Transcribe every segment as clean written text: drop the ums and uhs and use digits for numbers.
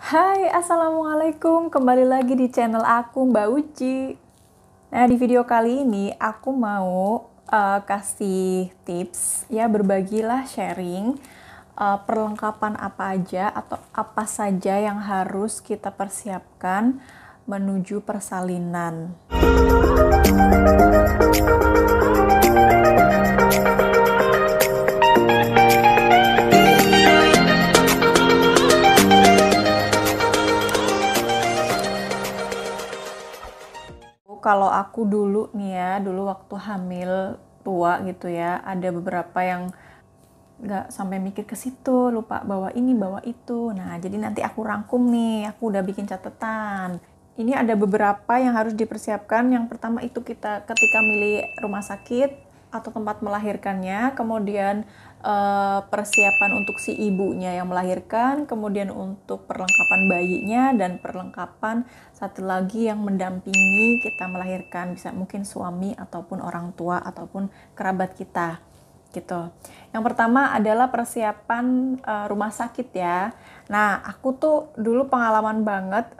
Hai, Assalamualaikum. Kembali lagi di channel aku, Mbak Uci. Nah, di video kali ini aku mau kasih tips, ya berbagilah sharing perlengkapan apa aja atau apa saja yang harus kita persiapkan menuju persalinan. Kalau aku dulu nih ya, dulu waktu hamil tua gitu ya, ada beberapa yang nggak sampai mikir ke situ, lupa bawa ini, bawa itu. Nah, jadi nanti aku rangkum nih, aku udah bikin catatan. Ini ada beberapa yang harus dipersiapkan. Yang pertama itu kita ketika milih rumah sakit atau tempat melahirkannya, kemudian persiapan untuk si ibunya yang melahirkan, kemudian untuk perlengkapan bayinya, dan perlengkapan satu lagi yang mendampingi kita melahirkan, bisa mungkin suami ataupun orang tua ataupun kerabat kita gitu. Yang pertama adalah persiapan rumah sakit ya. Nah, aku tuh dulu pengalaman banget,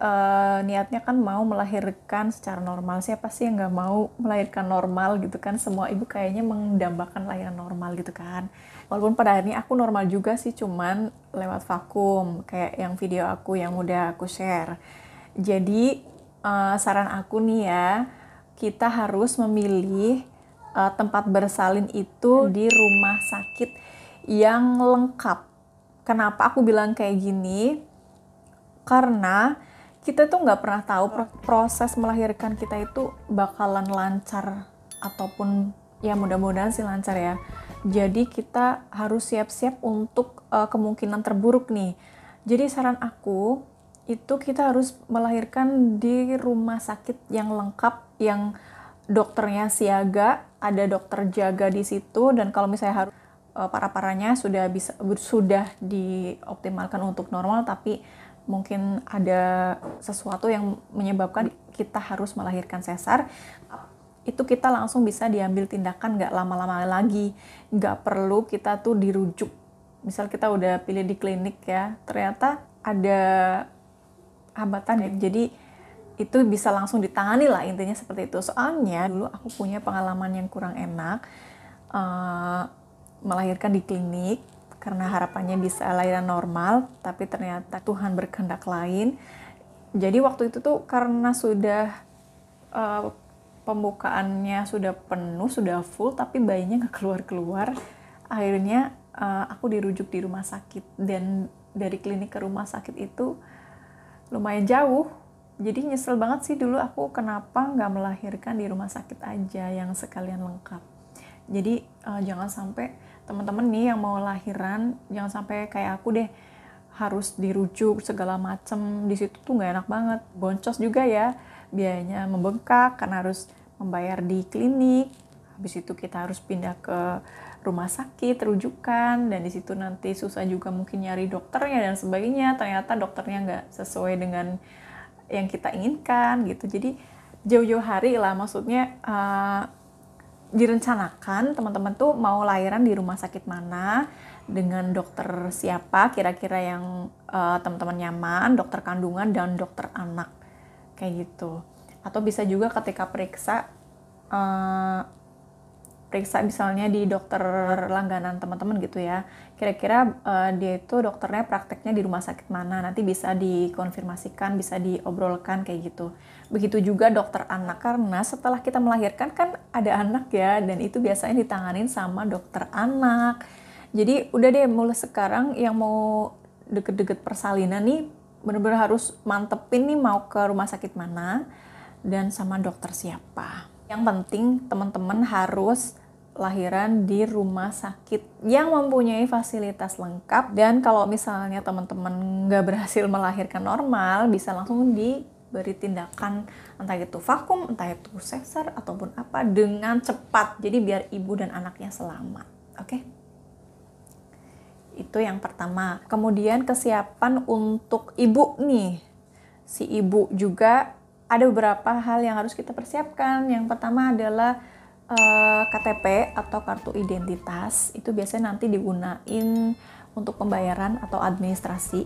niatnya kan mau melahirkan secara normal. Siapa sih yang nggak mau melahirkan normal gitu kan? Semua ibu kayaknya mendambakan lahiran normal gitu kan. Walaupun pada akhirnya aku normal juga sih, cuman lewat vakum, kayak yang video aku yang udah aku share. Jadi, saran aku nih ya, kita harus memilih tempat bersalin itu di rumah sakit yang lengkap. Kenapa aku bilang kayak gini? Karena kita tuh nggak pernah tahu proses melahirkan kita itu bakalan lancar ataupun ya mudah-mudahan sih lancar ya. Jadi kita harus siap-siap untuk kemungkinan terburuk nih. Jadi saran aku itu kita harus melahirkan di rumah sakit yang lengkap, yang dokternya siaga, ada dokter jaga di situ, dan kalau misalnya harus parah-parahnya sudah dioptimalkan untuk normal, tapi mungkin ada sesuatu yang menyebabkan kita harus melahirkan sesar, itu kita langsung bisa diambil tindakan, nggak lama-lama lagi, nggak perlu kita tuh dirujuk. Misal kita udah pilih di klinik ya, ternyata ada hambatan ya, jadi itu bisa langsung ditangani lah, intinya seperti itu. Soalnya dulu aku punya pengalaman yang kurang enak, melahirkan di klinik karena harapannya bisa lahiran normal, tapi ternyata Tuhan berkehendak lain. Jadi waktu itu tuh karena sudah pembukaannya sudah penuh, sudah full, tapi bayinya nggak keluar-keluar. Akhirnya aku dirujuk di rumah sakit, dan dari klinik ke rumah sakit itu lumayan jauh. Jadi nyesel banget sih dulu aku kenapa nggak melahirkan di rumah sakit aja yang sekalian lengkap. Jadi jangan sampai teman-teman nih yang mau lahiran, jangan sampai kayak aku deh, harus dirujuk segala macem. Di situ tuh nggak enak banget, boncos juga ya, biayanya membengkak karena harus membayar di klinik. Habis itu kita harus pindah ke rumah sakit rujukan, dan di situ nanti susah juga mungkin nyari dokternya dan sebagainya. Ternyata dokternya nggak sesuai dengan yang kita inginkan gitu. Jadi jauh-jauh hari lah, maksudnya direncanakan teman-teman tuh mau lahiran di rumah sakit mana, dengan dokter siapa kira-kira yang teman-teman nyaman, dokter kandungan dan dokter anak kayak gitu. Atau bisa juga ketika periksa misalnya di dokter langganan teman-teman gitu ya, kira-kira dia itu dokternya prakteknya di rumah sakit mana, nanti bisa dikonfirmasikan, bisa diobrolkan kayak gitu. Begitu juga dokter anak, karena setelah kita melahirkan kan ada anak ya, dan itu biasanya ditanganin sama dokter anak. Jadi udah deh, mulai sekarang yang mau deket-deket persalinan nih bener-bener harus mantepin nih mau ke rumah sakit mana dan sama dokter siapa. Yang penting teman-teman harus lahiran di rumah sakit yang mempunyai fasilitas lengkap, dan kalau misalnya teman-teman nggak berhasil melahirkan normal, bisa langsung diberi tindakan, entah itu vakum, entah itu sesar, ataupun apa, dengan cepat. Jadi biar ibu dan anaknya selamat. Oke? Itu yang pertama. Kemudian kesiapan untuk ibu nih. Si ibu juga ada beberapa hal yang harus kita persiapkan. Yang pertama adalah KTP atau kartu identitas. Itu biasanya nanti digunain untuk pembayaran atau administrasi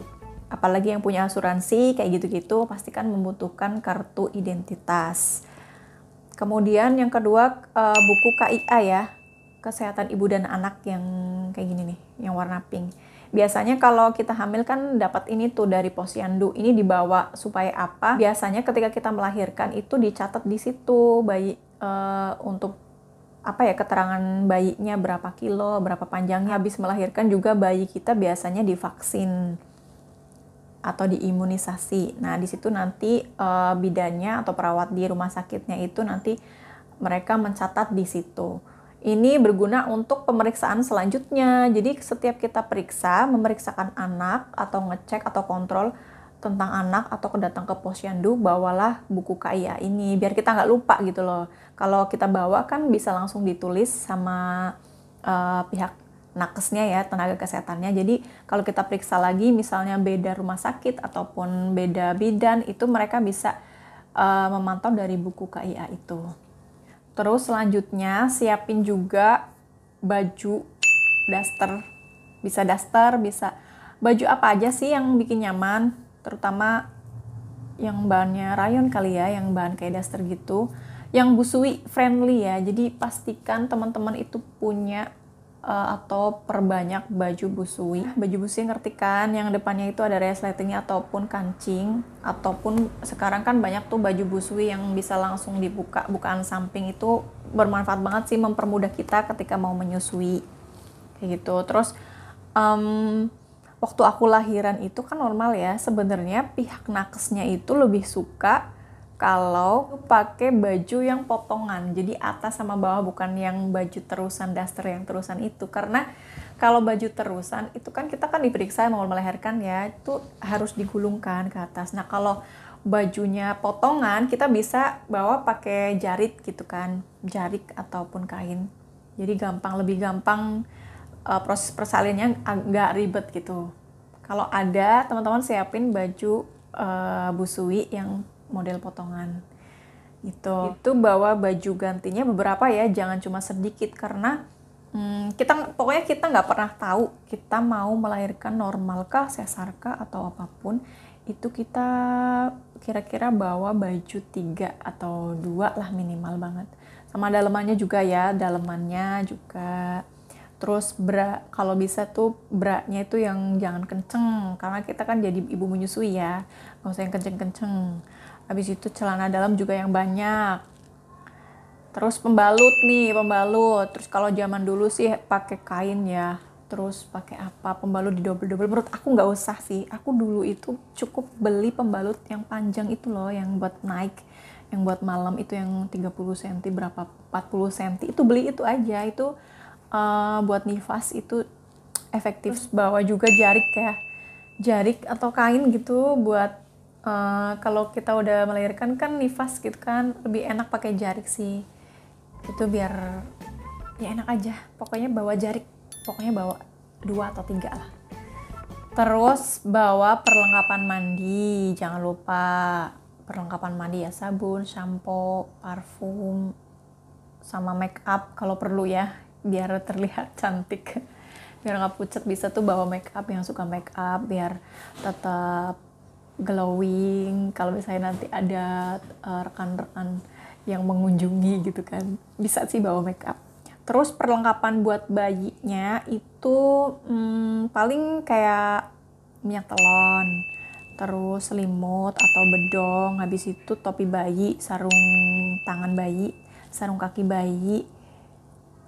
apalagi yang punya asuransi kayak gitu-gitu pasti kan membutuhkan kartu identitas. Kemudian yang kedua buku KIA ya, Kesehatan Ibu dan Anak yang kayak gini nih, yang warna pink. Biasanya kalau kita hamil kan dapat ini tuh dari posyandu. Ini dibawa supaya apa? Biasanya ketika kita melahirkan itu dicatat di situ bayi untuk apa ya, keterangan bayinya berapa kilo, berapa panjangnya. Habis melahirkan juga bayi kita biasanya divaksin atau diimunisasi. Nah, di situ nanti bidannya atau perawat di rumah sakitnya itu nanti mereka mencatat di situ. Ini berguna untuk pemeriksaan selanjutnya. Jadi setiap kita periksa, memeriksakan anak atau ngecek atau kontrol tentang anak atau datang ke posyandu, bawalah buku KIA ini biar kita nggak lupa gitu loh. Kalau kita bawa kan bisa langsung ditulis sama pihak nakesnya ya, tenaga kesehatannya. Jadi kalau kita periksa lagi misalnya beda rumah sakit ataupun beda bidan, itu mereka bisa memantau dari buku KIA itu. Terus selanjutnya siapin juga baju daster. Bisa daster, bisa baju apa aja sih yang bikin nyaman, terutama yang bahannya rayon kali ya, yang bahan kayak daster gitu. Yang busui friendly ya, jadi pastikan teman-teman itu punya atau perbanyak baju busui. Baju busui ngerti kan, yang depannya itu ada resletingnya ataupun kancing, ataupun sekarang kan banyak tuh baju busui yang bisa langsung dibuka, bukaan samping. Itu bermanfaat banget sih, mempermudah kita ketika mau menyusui kayak gitu. Terus waktu aku lahiran itu kan normal ya, sebenarnya pihak nakesnya itu lebih suka kalau pakai baju yang potongan, jadi atas sama bawah, bukan yang baju terusan daster yang terusan itu. Karena kalau baju terusan itu kan kita kan diperiksa mau melahirkan ya, itu harus digulungkan ke atas. Nah kalau bajunya potongan kita bisa bawa pakai jarit gitu kan, jarik ataupun kain. Jadi gampang, lebih gampang, proses persalinnya agak ribet gitu. Kalau ada, teman-teman siapin baju busui yang model potongan gitu. Itu bawa baju gantinya beberapa ya, jangan cuma sedikit, karena pokoknya kita nggak pernah tahu kita mau melahirkan normalkah, sesarkah atau apapun. Itu kita kira-kira bawa baju 3 atau 2 lah minimal banget. Sama dalemannya juga ya, dalemannya juga. Terus bra, kalau bisa tuh bra-nya itu yang jangan kenceng, karena kita kan jadi ibu menyusui ya, nggak usah yang kenceng-kenceng. Habis itu celana dalam juga yang banyak. Terus pembalut nih, pembalut. Terus kalau zaman dulu sih pakai kain ya. Terus pakai apa? Pembalut di double-double. Menurut aku nggak usah sih. Aku dulu itu cukup beli pembalut yang panjang itu loh, yang buat naik, yang buat malam itu yang 30 cm berapa? 40 cm. Itu beli itu aja. Itu buat nifas itu efektif. Terus bawa juga jarik ya. Jarik atau kain gitu buat kalau kita udah melahirkan kan nifas gitu kan, lebih enak pakai jarik sih. Itu biar ya enak aja. Pokoknya bawa jarik. Pokoknya bawa 2 atau 3 lah. Terus bawa perlengkapan mandi. Jangan lupa perlengkapan mandi ya, sabun, shampoo, parfum, sama make up kalau perlu ya, biar terlihat cantik. Biar nggak pucat bisa tuh bawa make up, yang suka make up biar tetap glowing. Kalau misalnya nanti ada rekan-rekan yang mengunjungi gitu kan, bisa sih bawa make up. Terus perlengkapan buat bayinya itu paling kayak minyak telon, terus selimut atau bedong, habis itu topi bayi, sarung tangan bayi, sarung kaki bayi,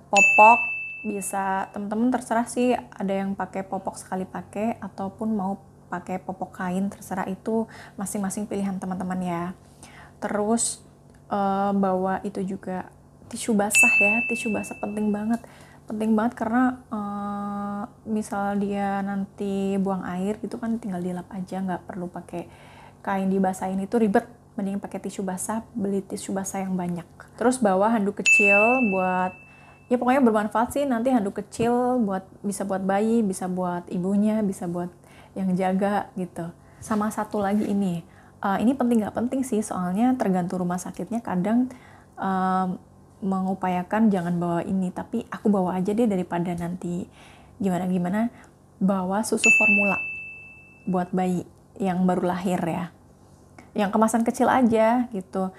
popok. Bisa temen-temen terserah sih, ada yang pakai popok sekali pakai ataupun mau pakai popok kain, terserah, itu masing-masing pilihan teman-teman ya. Terus bawa itu juga tisu basah ya, tisu basah penting banget karena misal dia nanti buang air gitu kan, tinggal dilap aja, nggak perlu pakai kain dibasahin, itu ribet. Mending pakai tisu basah, beli tisu basah yang banyak. Terus bawa handuk kecil buat, ya pokoknya bermanfaat sih, nanti handuk kecil bisa buat bayi, bisa buat ibunya, bisa buat yang jaga gitu. Sama satu lagi ini penting nggak penting sih, soalnya tergantung rumah sakitnya, kadang mengupayakan jangan bawa ini, tapi aku bawa aja deh daripada nanti gimana-gimana. Bawa susu formula buat bayi. yang baru lahir ya. Yang kemasan kecil aja gitu.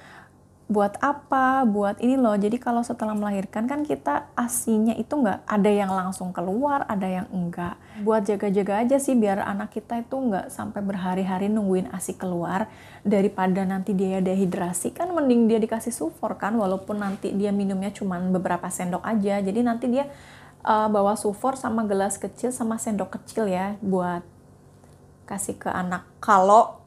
Buat apa? Buat ini loh. Jadi kalau setelah melahirkan kan kita ASI-nya itu nggak ada yang langsung keluar, ada yang enggak. Buat jaga-jaga aja sih biar anak kita itu nggak sampai berhari-hari nungguin ASI keluar, daripada nanti dia dehidrasi. Kan mending dia dikasih sufor kan, walaupun nanti dia minumnya cuman beberapa sendok aja. Jadi nanti dia bawa sufor sama gelas kecil sama sendok kecil ya buat kasih ke anak. Kalau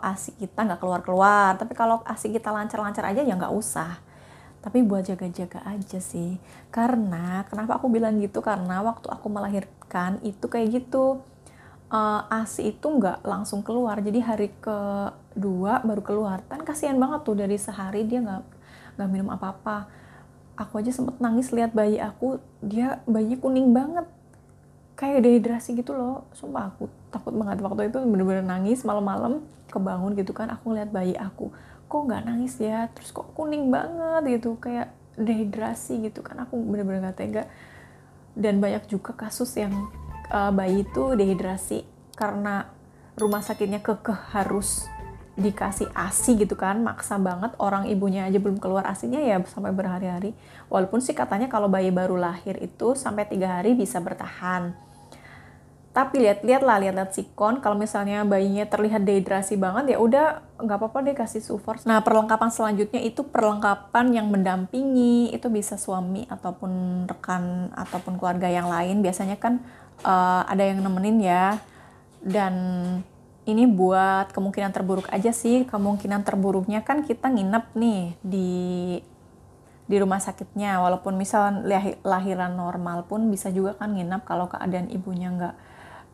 ASI kita nggak keluar-keluar, tapi kalau ASI kita lancar-lancar aja ya nggak usah. Tapi buat jaga-jaga aja sih. Karena, kenapa aku bilang gitu? Karena waktu aku melahirkan itu kayak gitu. ASI itu nggak langsung keluar, jadi hari kedua baru keluar. Kan kasihan banget tuh, dari sehari dia nggak minum apa-apa. Aku aja sempet nangis lihat bayi aku, bayinya kuning banget. Kayak dehidrasi gitu loh, sumpah aku takut banget waktu itu, bener-bener nangis malam-malam, kebangun gitu kan, aku ngeliat bayi aku, kok nggak nangis ya, terus kok kuning banget gitu, kayak dehidrasi gitu kan, aku bener-bener nggak tega. Dan banyak juga kasus yang bayi itu dehidrasi karena rumah sakitnya kekeh harus dikasih ASI gitu kan, maksa banget, orang ibunya aja belum keluar ASInya ya sampai berhari-hari. Walaupun sih katanya kalau bayi baru lahir itu sampai 3 hari bisa bertahan. Tapi lihat-lihat sikon, kalau misalnya bayinya terlihat dehidrasi banget ya udah nggak apa-apa deh kasih sufor. Nah, perlengkapan selanjutnya itu perlengkapan yang mendampingi, itu bisa suami ataupun rekan ataupun keluarga yang lain, biasanya kan ada yang nemenin ya. Dan ini buat kemungkinan terburuk aja sih. Kemungkinan terburuknya kan kita nginep nih di rumah sakitnya, walaupun misal lahiran normal pun bisa juga kan nginep kalau keadaan ibunya nggak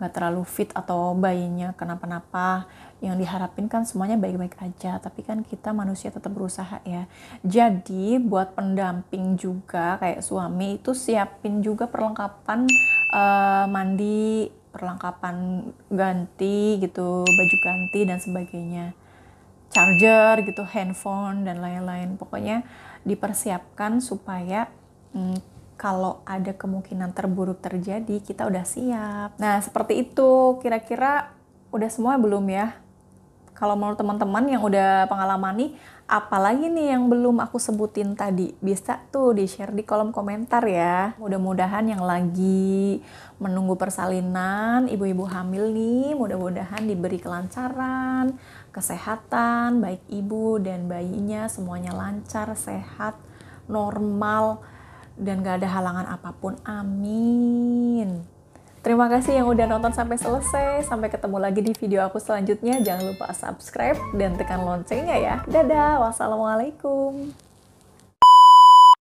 terlalu fit atau bayinya kenapa-napa. Yang diharapin kan semuanya baik-baik aja, tapi kan kita manusia tetap berusaha ya. Jadi buat pendamping juga kayak suami itu siapin juga perlengkapan mandi, perlengkapan ganti gitu, baju ganti dan sebagainya, charger gitu, handphone dan lain-lain. Pokoknya dipersiapkan supaya kalau ada kemungkinan terburuk terjadi, kita udah siap. Nah, seperti itu. Kira-kira udah semua belum ya? Kalau menurut teman-teman yang udah pengalaman nih, apalagi nih yang belum aku sebutin tadi? Bisa tuh di-share di kolom komentar ya. Mudah-mudahan yang lagi menunggu persalinan, ibu-ibu hamil nih, mudah-mudahan diberi kelancaran, kesehatan, baik ibu dan bayinya, semuanya lancar, sehat, normal, dan gak ada halangan apapun. Amin. Terima kasih yang udah nonton sampai selesai. Sampai ketemu lagi di video aku selanjutnya. Jangan lupa subscribe dan tekan loncengnya ya. Dadah, wassalamualaikum.